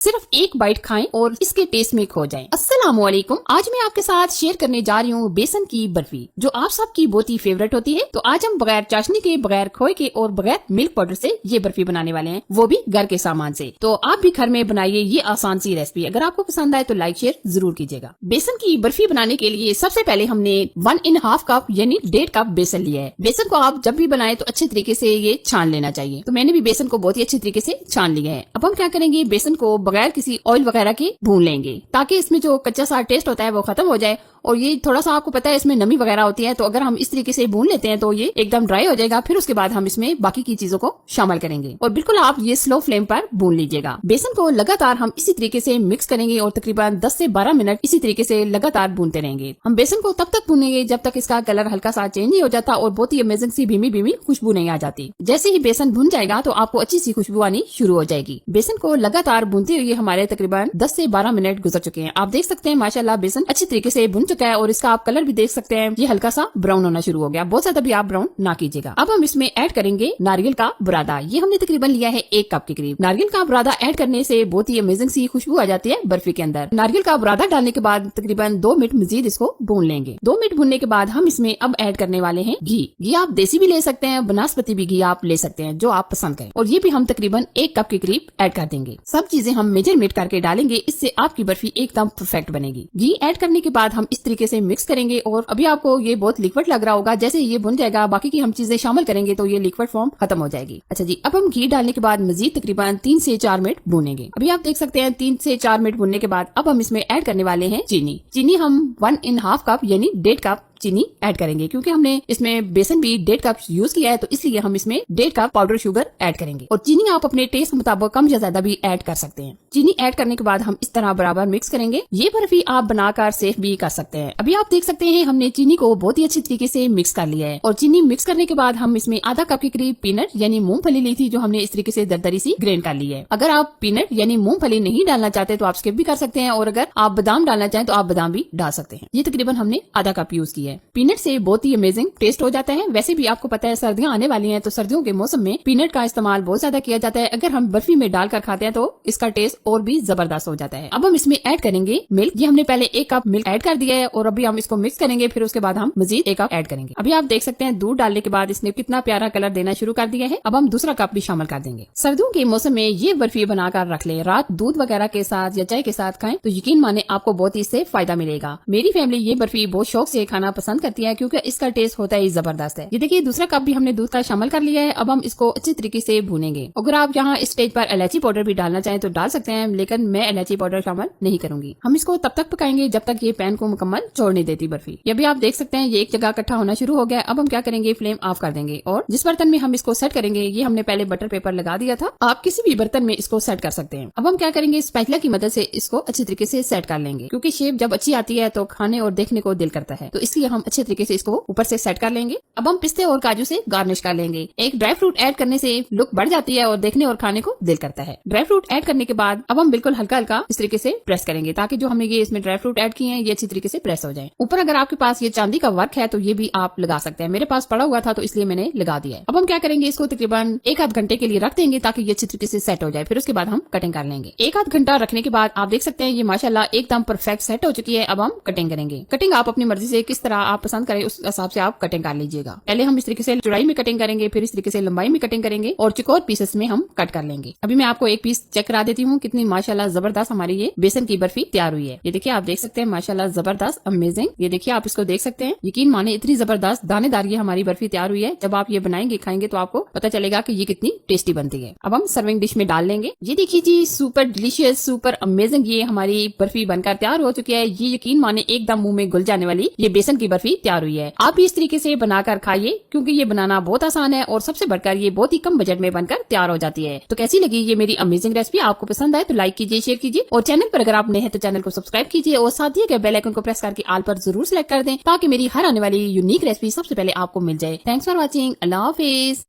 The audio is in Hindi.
सिर्फ एक बाइट खाएं और इसके टेस्ट में खो जाएं। अस्सलामुअलैकुम। आज मैं आपके साथ शेयर करने जा रही हूँ बेसन की बर्फी, जो आप सबकी बहुत ही फेवरेट होती है। तो आज हम बगैर चाशनी के, बगैर खोए के और बगैर मिल्क पाउडर से ये बर्फी बनाने वाले हैं, वो भी घर के सामान से। तो आप भी घर में बनाइए ये आसान सी रेसिपी। अगर आपको पसंद आए तो लाइक शेयर जरूर कीजिएगा। बेसन की बर्फी बनाने के लिए सबसे पहले हमने 1.5 कप यानी 1.5 कप बेसन लिया है। बेसन को आप जब भी बनाए तो अच्छे तरीके से ये छान लेना चाहिए। तो मैंने भी बेसन को बहुत ही अच्छे तरीके से छान लिया है। अब हम क्या करेंगे, बेसन को बगैर किसी ऑयल वगैरह के भून लेंगे, ताकि इसमें जो कच्चा सा टेस्ट होता है वो खत्म हो जाए। और ये थोड़ा सा आपको पता है इसमें नमी वगैरह होती है, तो अगर हम इस तरीके से भून लेते हैं तो ये एकदम ड्राई हो जाएगा। फिर उसके बाद हम इसमें बाकी की चीजों को शामिल करेंगे और बिल्कुल आप ये स्लो फ्लेम पर भून लीजिएगा। बेसन को लगातार हम इसी तरीके से मिक्स करेंगे और तकरीबन 10 से 12 मिनट इसी तरीके से लगातार भूनते रहेंगे। हम बेसन को तब तक भूनेंगे जब तक इसका कलर हल्का सा चेंज नहीं हो जाता और बहुत ही अमेजिंग सी भीमी भीमी खुशबू नहीं आ जाती। जैसे ही बेसन भुन जाएगा तो आपको अच्छी सी खुशबू आनी शुरू हो जाएगी। बेसन को लगातार भूनते हुए हमारे तकरीबन 10 से 12 मिनट गुजर चुके हैं। आप देख सकते हैं माशाल्लाह बेसन अच्छी तरीके से भुन चुका है और इसका आप कलर भी देख सकते हैं, ये हल्का सा ब्राउन होना शुरू हो गया। बहुत ज्यादा भी आप ब्राउन ना कीजिएगा। अब हम इसमें ऐड करेंगे नारियल का बुरादा। ये हमने तकरीबन लिया है 1 कप के करीब। नारियल का बुरादा ऐड करने से बहुत ही अमेजिंग सी खुशबू आ जाती है बर्फी के अंदर। नारियल का बुरादा डालने के बाद तकरीबन 2 मिनट मजीद इसको भून लेंगे। 2 मिनट भूनने के बाद हम इसमें अब ऐड करने वाले हैं घी। आप देसी भी ले सकते हैं, बनास्पति भी घी आप ले सकते हैं, जो आप पसंद करें। और ये भी हम तकरीबन 1 कप के करीब ऐड कर देंगे। सब चीजें हम मेजरमेंट करके डालेंगे, इससे आपकी बर्फी एकदम परफेक्ट बनेगी। घी ऐड करने के बाद हम इस तरीके से मिक्स करेंगे और अभी आपको ये बहुत लिक्विड लग रहा होगा। जैसे ये भुन जाएगा, बाकी की हम चीजें शामिल करेंगे तो ये लिक्विड फॉर्म खत्म हो जाएगी। अच्छा जी, अब हम घी डालने के बाद मजीद तकरीबन 3 से 4 मिनट भूनेंगे। अभी आप देख सकते हैं 3 से 4 मिनट भूनने के बाद अब हम इसमें ऐड करने वाले हैं चीनी। चीनी हम 1.5 कप यानी 1.5 कप चीनी ऐड करेंगे, क्योंकि हमने इसमें बेसन भी 1.5 कप यूज किया है, तो इसलिए हम इसमें 1.5 कप पाउडर शुगर ऐड करेंगे। और चीनी आप अपने टेस्ट के मुताबिक कम या ज्यादा भी ऐड कर सकते हैं। चीनी ऐड करने के बाद हम इस तरह बराबर मिक्स करेंगे। ये बर्फी आप बनाकर सेफ भी कर सकते हैं। अभी आप देख सकते हैं हमने चीनी को बहुत ही अच्छी तरीके से मिक्स कर लिया है। और चीनी मिक्स करने के बाद हम इसमें आधा कप के करीब पीनट यानी मूंगफली ली थी, जो हमने इस तरीके से दरदरी सी ग्राइंड कर ली है। अगर आप पीनट यानी मूंगफली नहीं डालना चाहते तो आप स्किप भी कर सकते हैं, और अगर आप बादाम डालना चाहें तो आप बादाम भी डाल सकते हैं। ये तकरीबन हमने आधा कप यूज किया है। पीनट से बहुत ही अमेजिंग टेस्ट हो जाता है। वैसे भी आपको पता है सर्दियां आने वाली हैं, तो सर्दियों के मौसम में पीनट का इस्तेमाल बहुत ज्यादा किया जाता है। अगर हम बर्फी में डालकर खाते हैं तो इसका टेस्ट और भी जबरदस्त हो जाता है। अब हम इसमें ऐड करेंगे मिल्क। ये हमने पहले 1 कप मिल्क ऐड कर दिया है और अभी हम इसको मिक्स करेंगे। फिर उसके बाद हम मजीद 1 कप ऐड करेंगे। अभी आप देख सकते हैं दूध डालने के बाद इसने कितना प्यारा कलर देना शुरू कर दिया है। अब हम दूसरा कप भी शामिल कर देंगे। सर्दियों के मौसम में ये बर्फी बनाकर रख ले, रात दूध वगैरह के साथ या चाय के साथ खाएं तो यकीन माने आपको बहुत ही इससे फायदा मिलेगा। मेरी फैमिली ये बर्फी बहुत शौक से खाना पसंद करती है, क्योंकि इसका टेस्ट होता है जबरदस्त है। ये देखिए दूसरा कप भी हमने दूध का शामिल कर लिया है। अब हम इसको अच्छी तरीके से भूनेंगे। अगर आप यहाँ इस स्टेज पर इलायची पाउडर भी डालना चाहें तो डाल सकते हैं, लेकिन मैं इलायची पाउडर शामिल नहीं करूंगी। हम इसको तब तक पकाएंगे जब तक ये पैन को मुकम्मल छोड़ नहीं देती बर्फी। ये भी आप देख सकते हैं ये एक जगह इकट्ठा होना शुरू हो गया। अब हम क्या करेंगे, फ्लेम ऑफ कर देंगे और जिस बर्तन में हम इसको सेट करेंगे, ये हमने पहले बटर पेपर लगा दिया था, आप किसी भी बर्तन में इसको सेट कर सकते हैं। अब हम क्या करेंगे, स्पैचुला की मदद से इसको अच्छी तरीके से सेट कर लेंगे, क्योंकि शेप जब अच्छी आती है तो खाने और देखने को दिल करता है, तो इसलिए हम अच्छे तरीके से इसको ऊपर से सेट कर लेंगे। अब हम पिस्ते और काजू से गार्निश कर लेंगे। एक ड्राई फ्रूट ऐड करने से लुक बढ़ जाती है और देखने और खाने को दिल करता है। ड्राई फ्रूट ऐड करने के बाद अब हम बिल्कुल हल्का हल्का इस तरीके से प्रेस करेंगे, ताकि जो हमने ये इसमें ड्राई फ्रूट ऐड किए हैं ये अच्छी तरीके से प्रेस हो जाए। ऊपर अगर आपके पास ये चांदी का वर्क है तो ये भी आप लगा सकते हैं। मेरे पास पड़ा हुआ था तो इसलिए मैंने लगा दिया है। अब हम क्या करेंगे, इसको तकरीबन 1 आध घंटे के लिए रख देंगे, ताकि ये अच्छी तरीके से सेट हो जाए। फिर उसके बाद हम कटिंग कर लेंगे। 1 आध घंटा रखने के बाद आप देख सकते हैं ये माशाल्लाह एकदम परफेक्ट सेट हो चुकी है। अब हम कटिंग करेंगे। कटिंग आप अपनी मर्जी से किस तरह आप पसंद करें उस हिसाब से आप कटिंग कर लीजिएगा। पहले हम इस तरीके से चौड़ाई में कटिंग करेंगे, फिर इस तरीके से लंबाई में कटिंग करेंगे और चौकोर पीसेस में हम कट कर लेंगे। अभी मैं आपको एक पीस चेक करा देती हूँ कितनी माशाल्लाह जबरदस्त हमारी ये बेसन की बर्फी तैयार हुई है। ये देखिए आप देख सकते हैं माशाल्लाह जबरदस्त अमेजिंग। ये देखिए आप इसको देख सकते हैं, यकीन माने इतनी जबरदस्त दानेदार ये हमारी बर्फी तैयार हुई है। जब आप ये बनाएंगे खाएंगे तो आपको पता चलेगा कि ये कितनी टेस्टी बनती है। अब हम सर्विंग डिश में डाल लेंगे। ये देखिए जी सुपर डिलीशियस, सुपर अमेजिंग ये हमारी बर्फी बनकर तैयार हो चुकी है। ये यकीन माने एकदम मुंह में घुल जाने वाली ये बेसन की बर्फी तैयार हुई है। आप भी इस तरीके से बनाकर खाइए, क्योंकि ये बनाना बहुत आसान है और सबसे बढ़कर ये बहुत ही कम बजट में बनकर तैयार हो जाती है। तो कैसी लगी ये मेरी अमेजिंग रेसिपी? आपको पसंद आए तो लाइक कीजिए, शेयर कीजिए और चैनल पर अगर आप नए हैं तो चैनल को सब्सक्राइब कीजिए और साथ ही बेल आइकन को प्रेस करके ऑल पर जरूर सिलेक्ट कर दें, ताकि मेरी हर आने वाली यूनिक रेसिपी सबसे पहले आपको मिल जाए। Thanks for watching. Allah Hafiz.